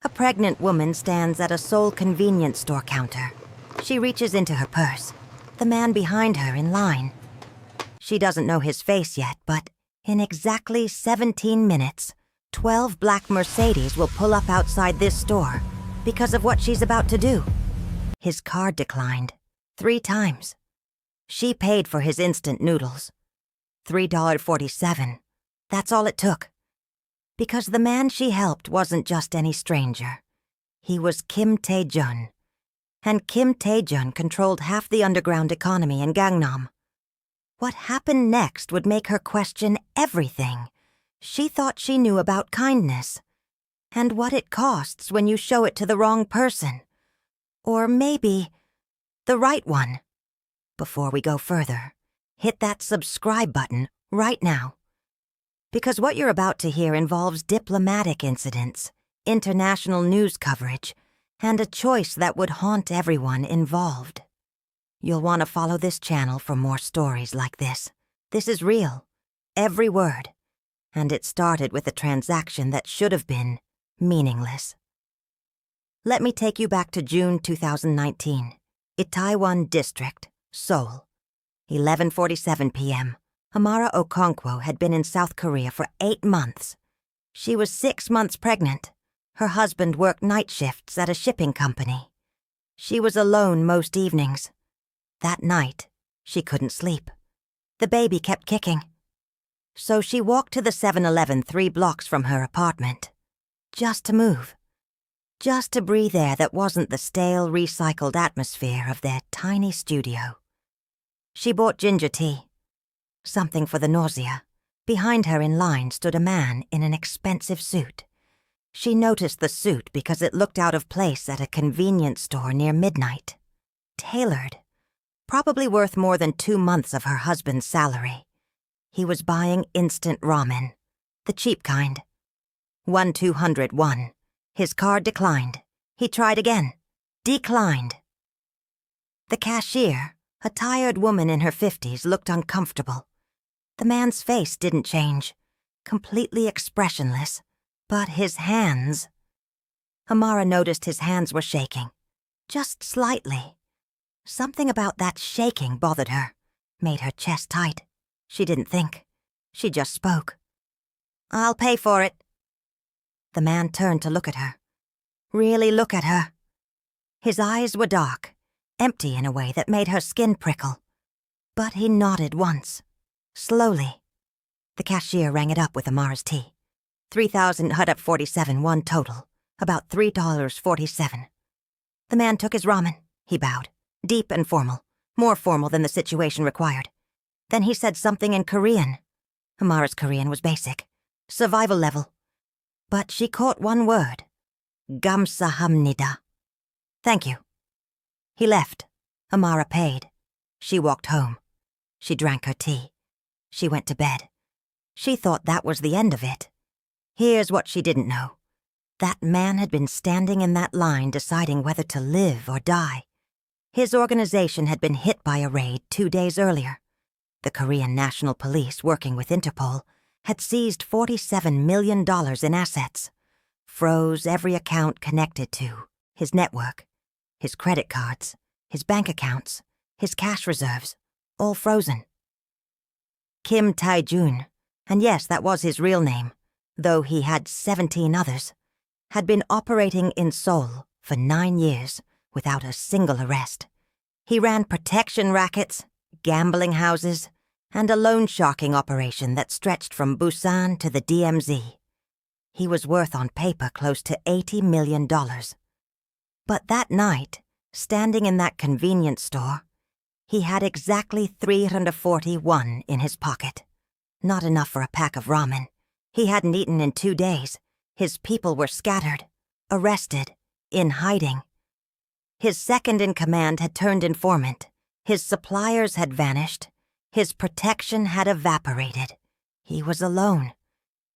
A pregnant woman stands at a Seoul convenience store counter. She reaches into her purse. The man behind her in line. She doesn't know his face yet, but in exactly 17 minutes, 12 black Mercedes will pull up outside this store because of what she's about to do. His card declined 3 times. She paid for his instant noodles. $3.47. That's all it took. Because the man she helped wasn't just any stranger. He was Kim Tae-jun. And Kim Tae-jun controlled half the underground economy in Gangnam. What happened next would make her question everything she thought she knew about kindness, and what it costs when you show it to the wrong person. Or maybe the right one. Before we go further, hit that subscribe button right now. Because what you're about to hear involves diplomatic incidents, international news coverage, and a choice that would haunt everyone involved. You'll want to follow this channel for more stories like this. This is real, every word. And it started with a transaction that should have been meaningless. Let me take you back to June 2019, Itaewon District, Seoul. 11:47 p.m. Amara Okonkwo had been in South Korea for 8 months. She was 6 months pregnant. Her husband worked night shifts at a shipping company. She was alone most evenings. That night, she couldn't sleep. The baby kept kicking. So she walked to the 7-Eleven 3 blocks from her apartment. Just to move. Just to breathe air that wasn't the stale, recycled atmosphere of their tiny studio. She bought ginger tea. Something for the nausea. Behind her in line stood a man in an expensive suit. She noticed the suit because it looked out of place at a convenience store near midnight. Tailored. Probably worth more than 2 months of her husband's salary. He was buying instant ramen. The cheap kind. 1-201. His card declined. He tried again. Declined. The cashier, a tired woman in her 50s, looked uncomfortable. The man's face didn't change. Completely expressionless. But his hands... Amara noticed his hands were shaking. Just slightly. Something about that shaking bothered her. Made her chest tight. She didn't think. She just spoke. "I'll pay for it." The man turned to look at her. Really look at her. His eyes were dark, empty in a way that made her skin prickle. But he nodded once. Slowly. The cashier rang it up with Amara's tea. 3,047 won total. About $3.47. The man took his ramen. He bowed. Deep and formal. More formal than the situation required. Then he said something in Korean. Amara's Korean was basic. Survival level. But she caught one word. Gamsahamnida. Thank you. He left. Amara paid. She walked home. She drank her tea. She went to bed. She thought that was the end of it. Here's what she didn't know. That man had been standing in that line deciding whether to live or die. His organization had been hit by a raid 2 days earlier. The Korean National Police, working with Interpol, had seized $47 million in assets. Froze every account connected to his network, his credit cards, his bank accounts, his cash reserves, all frozen. Kim Tae-jun, and yes, that was his real name, though he had 17 others, had been operating in Seoul for 9 years without a single arrest. He ran protection rackets, gambling houses, and a loan sharking operation that stretched from Busan to the DMZ. He was worth on paper close to $80 million. But that night, standing in that convenience store, he had exactly 341 in his pocket. Not enough for a pack of ramen. He hadn't eaten in 2 days. His people were scattered, arrested, in hiding. His second-in-command had turned informant. His suppliers had vanished. His protection had evaporated. He was alone.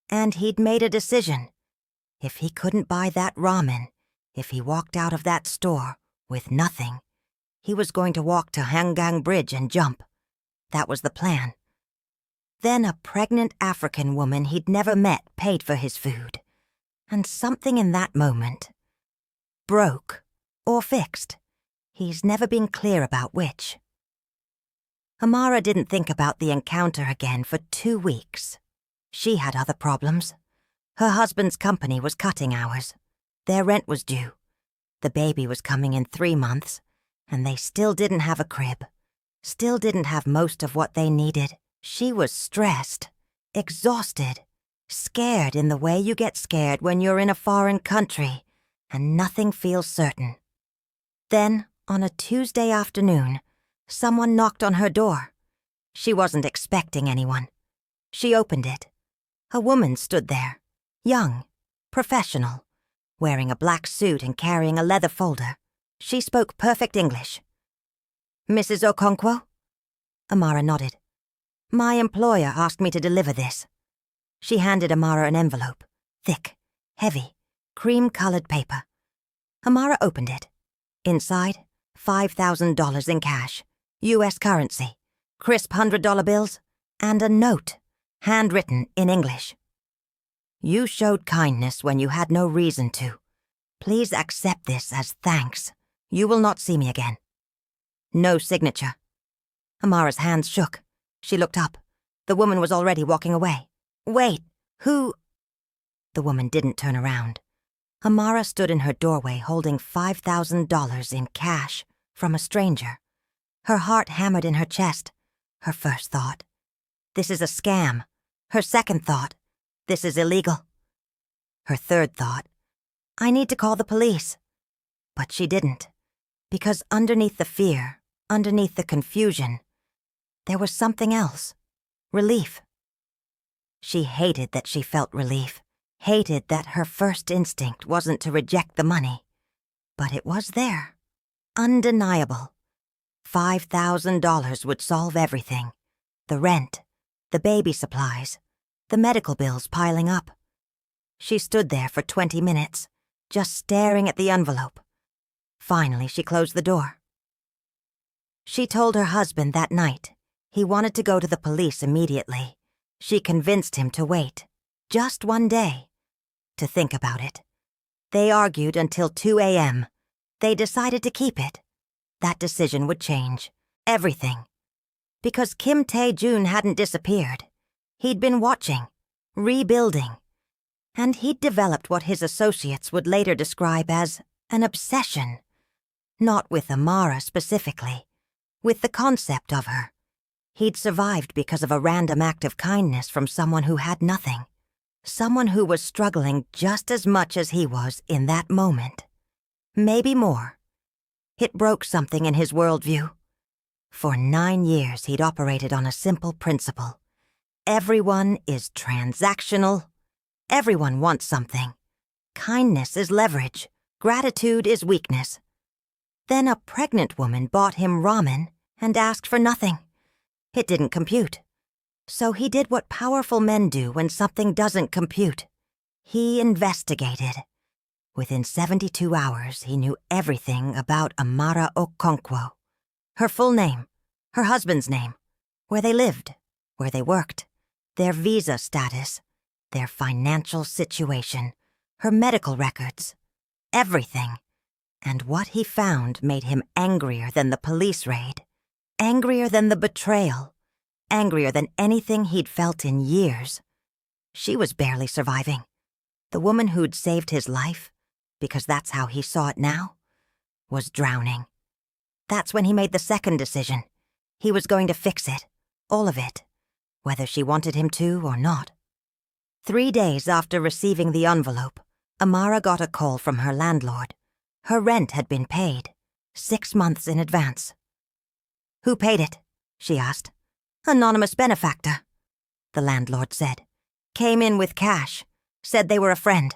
And he'd made a decision. If he couldn't buy that ramen, if he walked out of that store with nothing, he was going to walk to Hangang Bridge and jump. That was the plan. Then a pregnant African woman he'd never met paid for his food. And something in that moment broke, or fixed. He's never been clear about which. Amara didn't think about the encounter again for 2 weeks. She had other problems. Her husband's company was cutting hours. Their rent was due. The baby was coming in 3 months, and they still didn't have a crib. Still didn't have most of what they needed. She was stressed, exhausted, scared in the way you get scared when you're in a foreign country and nothing feels certain. Then, on a Tuesday afternoon, someone knocked on her door. She wasn't expecting anyone. She opened it. A woman stood there, young, professional, wearing a black suit and carrying a leather folder. She spoke perfect English. "Mrs. Okonkwo?" Amara nodded. "My employer asked me to deliver this." She handed Amara an envelope, thick, heavy, cream-colored paper. Amara opened it. Inside, $5,000 in cash, U.S. currency, crisp $100 bills, and a note, handwritten in English. "You showed kindness when you had no reason to. Please accept this as thanks. You will not see me again." No signature. Amara's hands shook. She looked up. The woman was already walking away. "Wait, who—" The woman didn't turn around. Amara stood in her doorway holding $5,000 in cash from a stranger. Her heart hammered in her chest. Her first thought, this is a scam. Her second thought, this is illegal. Her third thought, I need to call the police. But she didn't, because underneath the fear, underneath the confusion, there was something else. Relief. She hated that she felt relief, hated that her first instinct wasn't to reject the money. But it was there. Undeniable. $5,000 would solve everything. The rent, the baby supplies, the medical bills piling up. She stood there for 20 minutes, just staring at the envelope. Finally, she closed the door. She told her husband that night. He wanted to go to the police immediately. She convinced him to wait, just one day, to think about it. They argued until 2 a.m. They decided to keep it. That decision would change everything. Because Kim Tae-jun hadn't disappeared. He'd been watching, rebuilding. And he'd developed what his associates would later describe as an obsession. Not with Amara specifically, with the concept of her. He'd survived because of a random act of kindness from someone who had nothing. Someone who was struggling just as much as he was in that moment. Maybe more. It broke something in his worldview. For 9 years, he'd operated on a simple principle. Everyone is transactional. Everyone wants something. Kindness is leverage. Gratitude is weakness. Then a pregnant woman bought him ramen and asked for nothing. It didn't compute. So he did what powerful men do when something doesn't compute. He investigated. Within 72 hours, he knew everything about Amara Okonkwo. Her full name, her husband's name, where they lived, where they worked, their visa status, their financial situation, her medical records, everything. And what he found made him angrier than the police raid, angrier than the betrayal, angrier than anything he'd felt in years. She was barely surviving. The woman who'd saved his life, because that's how he saw it now, was drowning. That's when he made the second decision. He was going to fix it, all of it, whether she wanted him to or not. 3 days after receiving the envelope, Amara got a call from her landlord. Her rent had been paid, 6 months in advance. "Who paid it?" she asked. "Anonymous benefactor," the landlord said. "Came in with cash, said they were a friend."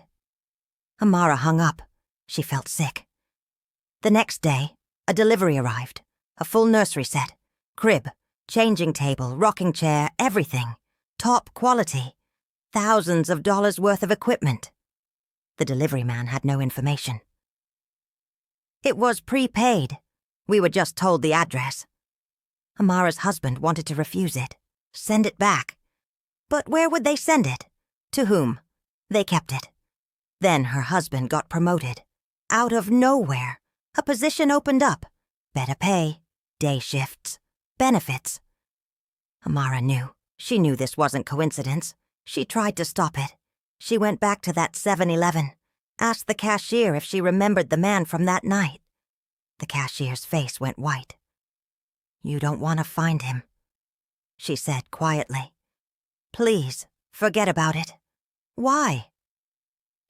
Amara hung up. She felt sick. The next day, a delivery arrived. A full nursery set, crib, changing table, rocking chair, everything. Top quality. Thousands of dollars worth of equipment. The delivery man had no information. "It was prepaid. We were just told the address." Amara's husband wanted to refuse it, send it back. But where would they send it? To whom? They kept it. Then her husband got promoted. Out of nowhere, a position opened up. Better pay, day shifts, benefits. Amara knew. She knew this wasn't coincidence. She tried to stop it. She went back to that 7-Eleven, asked the cashier if she remembered the man from that night. The cashier's face went white. "You don't want to find him," she said quietly. "Please, forget about it." "Why?"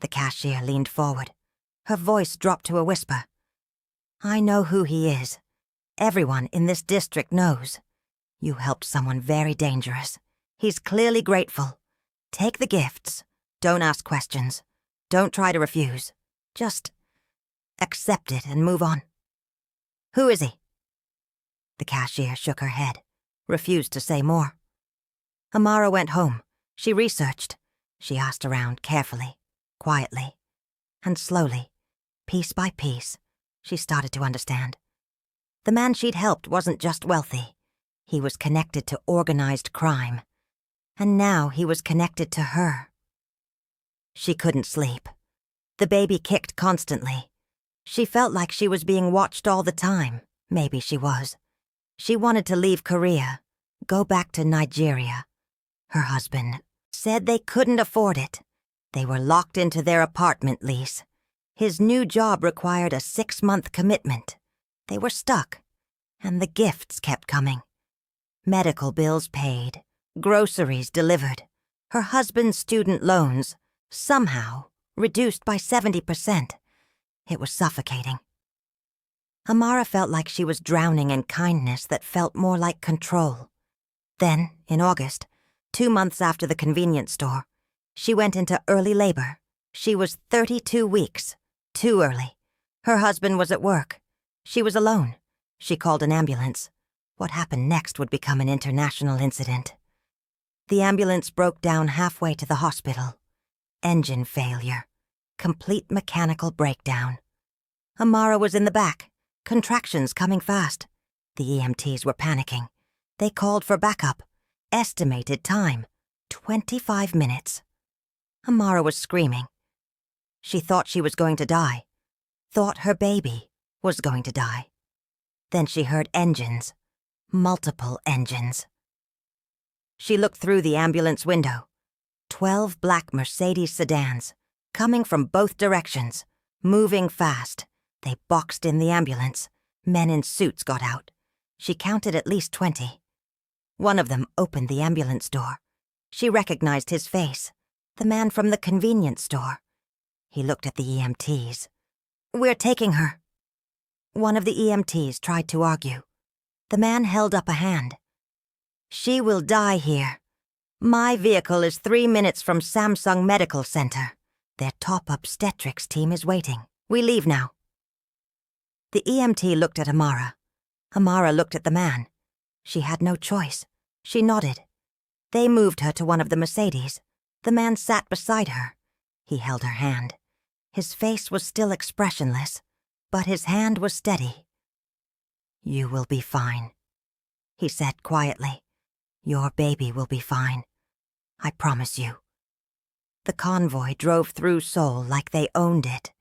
The cashier leaned forward. Her voice dropped to a whisper. "I know who he is. Everyone in this district knows. You helped someone very dangerous. He's clearly grateful. Take the gifts. Don't ask questions. Don't try to refuse. Just accept it and move on." "Who is he?" The cashier shook her head, refused to say more. Amara went home. She researched. She asked around carefully, quietly, and slowly, piece by piece, she started to understand. The man she'd helped wasn't just wealthy. He was connected to organized crime. And now he was connected to her. She couldn't sleep. The baby kicked constantly. She felt like she was being watched all the time. Maybe she was. She wanted to leave Korea, go back to Nigeria. Her husband said they couldn't afford it. They were locked into their apartment lease. His new job required a 6-month commitment. They were stuck, and the gifts kept coming. Medical bills paid, groceries delivered. Her husband's student loans, somehow, reduced by 70%. It was suffocating. Amara felt like she was drowning in kindness that felt more like control. Then, in August, 2 months after the convenience store, she went into early labor. She was 32 weeks, too early. Her husband was at work. She was alone. She called an ambulance. What happened next would become an international incident. The ambulance broke down halfway to the hospital. Engine failure. Complete mechanical breakdown. Amara was in the back, contractions coming fast. The EMTs were panicking. They called for backup. Estimated time, 25 minutes. Amara was screaming. She thought she was going to die. Thought her baby was going to die. Then she heard engines. Multiple engines. She looked through the ambulance window. 12 black Mercedes sedans, coming from both directions, moving fast. They boxed in the ambulance. Men in suits got out. She counted at least 20. One of them opened the ambulance door. She recognized his face, the man from the convenience store. He looked at the EMTs. "We're taking her." One of the EMTs tried to argue. The man held up a hand. "She will die here. My vehicle is 3 minutes from Samsung Medical Center. Their top obstetrics team is waiting. We leave now." The EMT looked at Amara. Amara looked at the man. She had no choice. She nodded. They moved her to one of the Mercedes. The man sat beside her. He held her hand. His face was still expressionless, but his hand was steady. "You will be fine," he said quietly. "Your baby will be fine. I promise you." The convoy drove through Seoul like they owned it.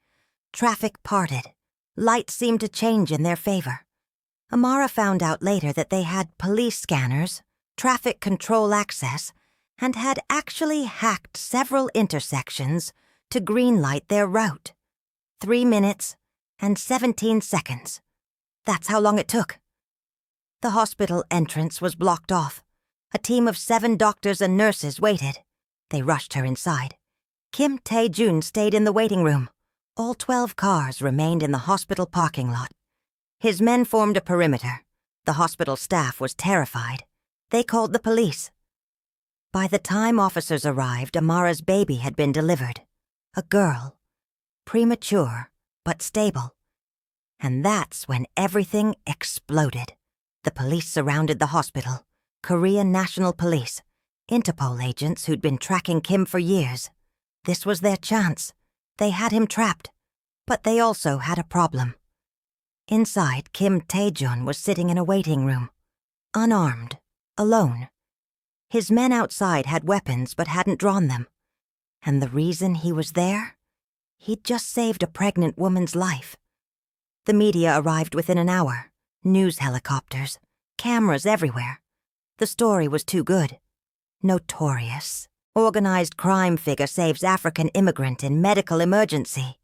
Traffic parted. Lights seemed to change in their favor. Amara found out later that they had police scanners, traffic control access, and had actually hacked several intersections to greenlight their route. 3 minutes and 17 seconds. That's how long it took. The hospital entrance was blocked off. A team of 7 doctors and nurses waited. They rushed her inside. Kim Tae-jun stayed in the waiting room. All 12 cars remained in the hospital parking lot. His men formed a perimeter. The hospital staff was terrified. They called the police. By the time officers arrived, Amara's baby had been delivered. A girl. Premature, but stable. And that's when everything exploded. The police surrounded the hospital. Korean National Police. Interpol agents who'd been tracking Kim for years. This was their chance. They had him trapped. But they also had a problem. Inside, Kim Tae-jun was sitting in a waiting room. Unarmed. Alone. His men outside had weapons but hadn't drawn them. And the reason he was there? He'd just saved a pregnant woman's life. The media arrived within an hour. News helicopters, cameras everywhere. The story was too good. Notorious, organized crime figure saves African immigrant in medical emergency.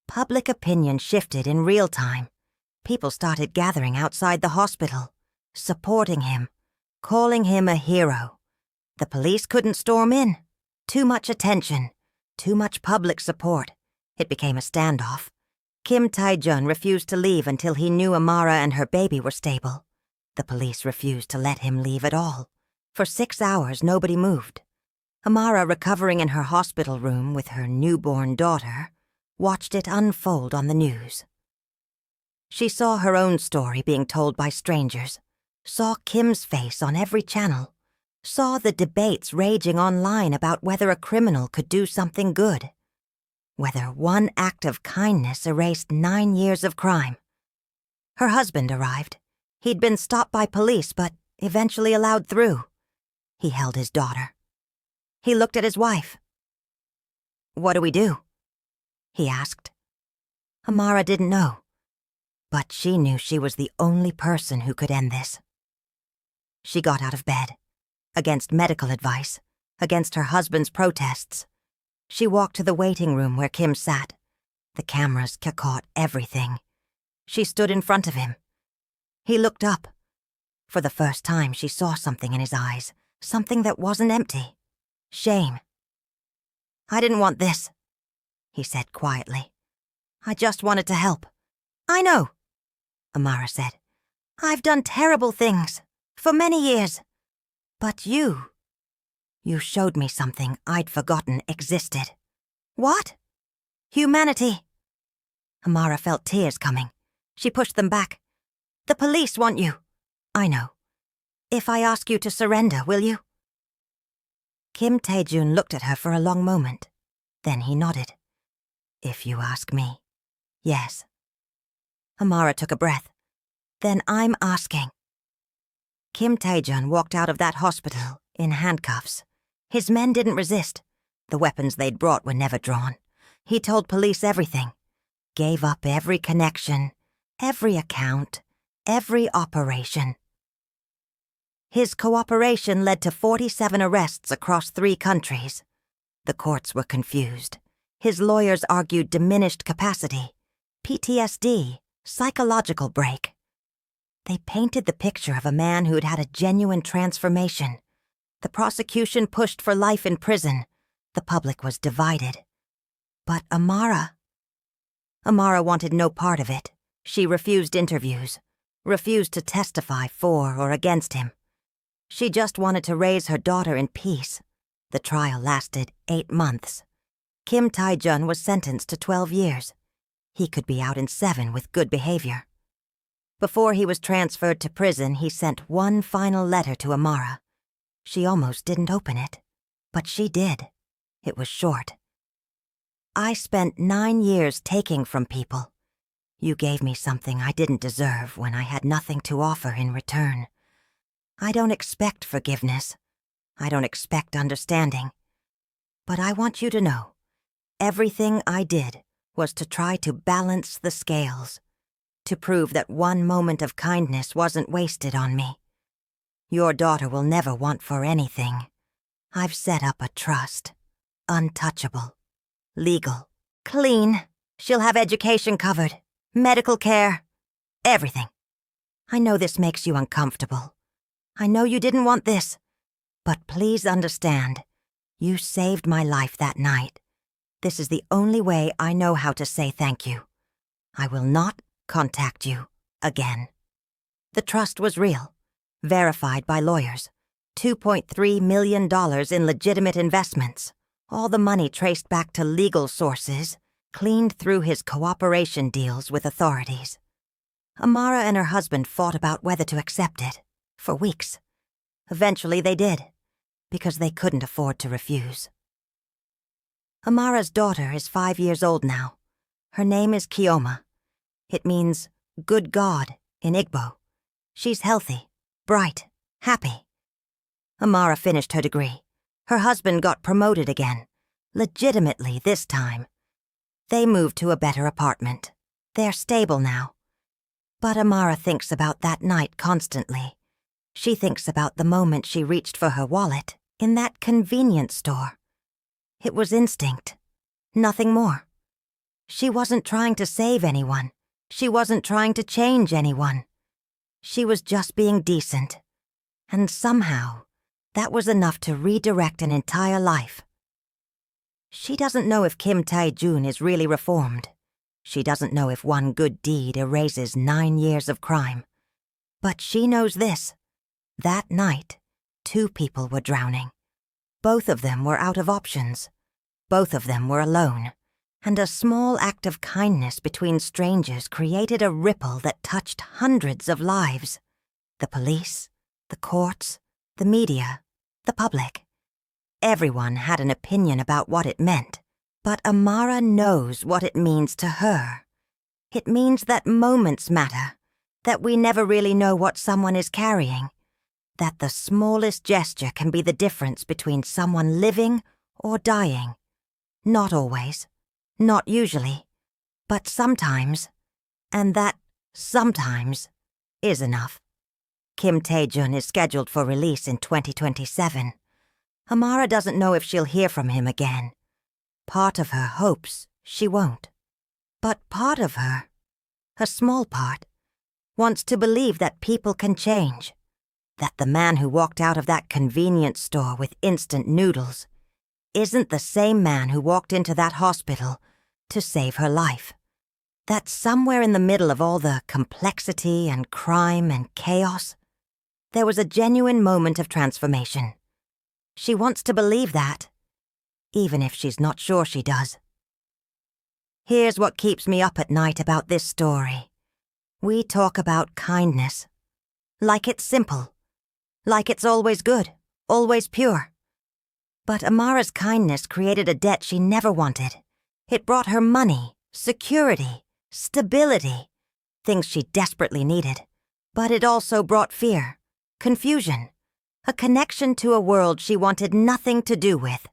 Public opinion shifted in real time. People started gathering outside the hospital, supporting him, calling him a hero. The police couldn't storm in. Too much attention, too much public support. It became a standoff. Kim Tae-jun refused to leave until he knew Amara and her baby were stable. The police refused to let him leave at all. For 6 hours, nobody moved. Amara, recovering in her hospital room with her newborn daughter, watched it unfold on the news. She saw her own story being told by strangers, saw Kim's face on every channel, saw the debates raging online about whether a criminal could do something good, whether one act of kindness erased 9 years of crime. Her husband arrived. He'd been stopped by police, but eventually allowed through. He held his daughter. He looked at his wife. "What do we do?" he asked. Amara didn't know, but she knew she was the only person who could end this. She got out of bed, against medical advice, against her husband's protests. She walked to the waiting room where Kim sat. The cameras caught everything. She stood in front of him. He looked up. For the first time, she saw something in his eyes, something that wasn't empty. Shame. "I didn't want this," he said quietly. "I just wanted to help." "I know," Amara said. "I've done terrible things, for many years. But you showed me something I'd forgotten existed." "What?" "Humanity." Amara felt tears coming. She pushed them back. "The police want you." "I know. If I ask you to surrender, will you?" Kim Tae-jun looked at her for a long moment. Then he nodded. "If you ask me, yes." Amara took a breath. "Then I'm asking." Kim Tae-jun walked out of that hospital in handcuffs. His men didn't resist. The weapons they'd brought were never drawn. He told police everything. Gave up every connection, every account, every operation. His cooperation led to 47 arrests across 3 countries. The courts were confused. His lawyers argued diminished capacity, PTSD, psychological break. They painted the picture of a man who'd had a genuine transformation. The prosecution pushed for life in prison. The public was divided. But Amara wanted no part of it. She refused interviews, refused to testify for or against him. She just wanted to raise her daughter in peace. The trial lasted 8 months. Kim Tae-jun was sentenced to 12 years. He could be out in 7 with good behavior. Before he was transferred to prison, he sent one final letter to Amara. She almost didn't open it, but she did. It was short. "I spent 9 years taking from people. You gave me something I didn't deserve when I had nothing to offer in return. I don't expect forgiveness. I don't expect understanding. But I want you to know, everything I did was to try to balance the scales, to prove that one moment of kindness wasn't wasted on me. Your daughter will never want for anything. I've set up a trust. Untouchable. Legal. Clean. She'll have education covered. Medical care. Everything. I know this makes you uncomfortable. I know you didn't want this. But please understand, you saved my life that night. This is the only way I know how to say thank you. I will not contact you again." The trust was real, verified by lawyers. $2.3 million in legitimate investments. All the money traced back to legal sources, cleaned through his cooperation deals with authorities. Amara and her husband fought about whether to accept it, for weeks. Eventually they did, because they couldn't afford to refuse. Amara's daughter is 5 years old now. Her name is Kioma. It means good God in Igbo. She's healthy, bright, happy. Amara finished her degree. Her husband got promoted again, legitimately this time. They moved to a better apartment. They're stable now. But Amara thinks about that night constantly. She thinks about the moment she reached for her wallet in that convenience store. It was instinct. Nothing more. She wasn't trying to save anyone. She wasn't trying to change anyone. She was just being decent. And somehow, that was enough to redirect an entire life. She doesn't know if Kim Tae-jun is really reformed. She doesn't know if one good deed erases 9 years of crime. But she knows this. That night, 2 people were drowning. Both of them were out of options. Both of them were alone. And a small act of kindness between strangers created a ripple that touched hundreds of lives. The police, the courts, the media, the public. Everyone had an opinion about what it meant, but Amara knows what it means to her. It means that moments matter, that we never really know what someone is carrying, that the smallest gesture can be the difference between someone living or dying. Not always, not usually, but sometimes, and that sometimes is enough. Kim Tae-jun is scheduled for release in 2027. Amara doesn't know if she'll hear from him again. Part of her hopes she won't. But part of her, a small part, wants to believe that people can change. That the man who walked out of that convenience store with instant noodles isn't the same man who walked into that hospital to save her life. That somewhere in the middle of all the complexity and crime and chaos, there was a genuine moment of transformation. She wants to believe that, even if she's not sure she does. Here's what keeps me up at night about this story. We talk about kindness. Like it's simple. Like it's always good, always pure. But Amara's kindness created a debt she never wanted. It brought her money, security, stability, things she desperately needed. But it also brought fear, confusion, a connection to a world she wanted nothing to do with.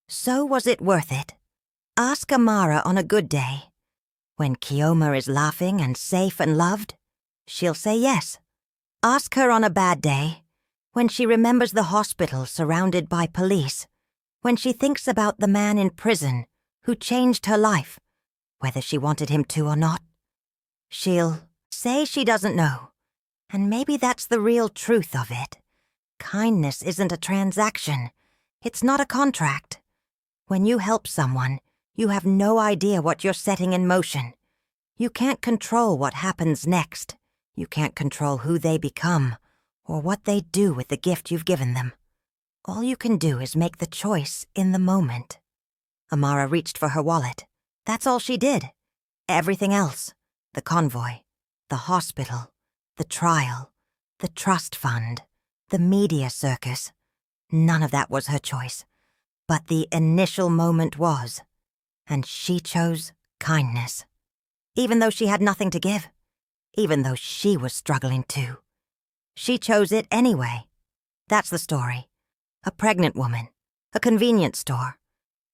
So was it worth it? Ask Amara on a good day. When Kioma is laughing and safe and loved, she'll say yes. Ask her on a bad day, when she remembers the hospital surrounded by police, when she thinks about the man in prison who changed her life, whether she wanted him to or not. She'll say she doesn't know, and maybe that's the real truth of it. Kindness isn't a transaction. It's not a contract. When you help someone, you have no idea what you're setting in motion. You can't control what happens next. You can't control who they become or what they do with the gift you've given them. All you can do is make the choice in the moment. Amara reached for her wallet. That's all she did. Everything else, the convoy, the hospital, the trial, the trust fund, the media circus, none of that was her choice. But the initial moment was, and she chose kindness. Even though she had nothing to give, even though she was struggling too. She chose it anyway. That's the story. A pregnant woman, a convenience store,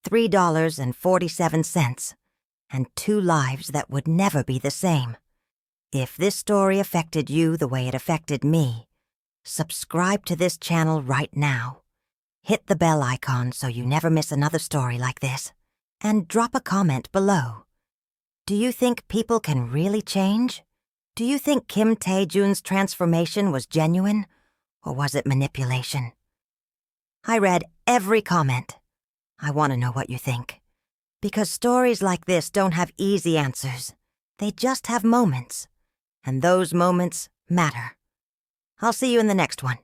$3.47, and 2 lives that would never be the same. If this story affected you the way it affected me, subscribe to this channel right now. Hit the bell icon so you never miss another story like this, and drop a comment below. Do you think people can really change? Do you think Kim Tae-jun's transformation was genuine, or was it manipulation? I read every comment. I want to know what you think. Because stories like this don't have easy answers. They just have moments. And those moments matter. I'll see you in the next one.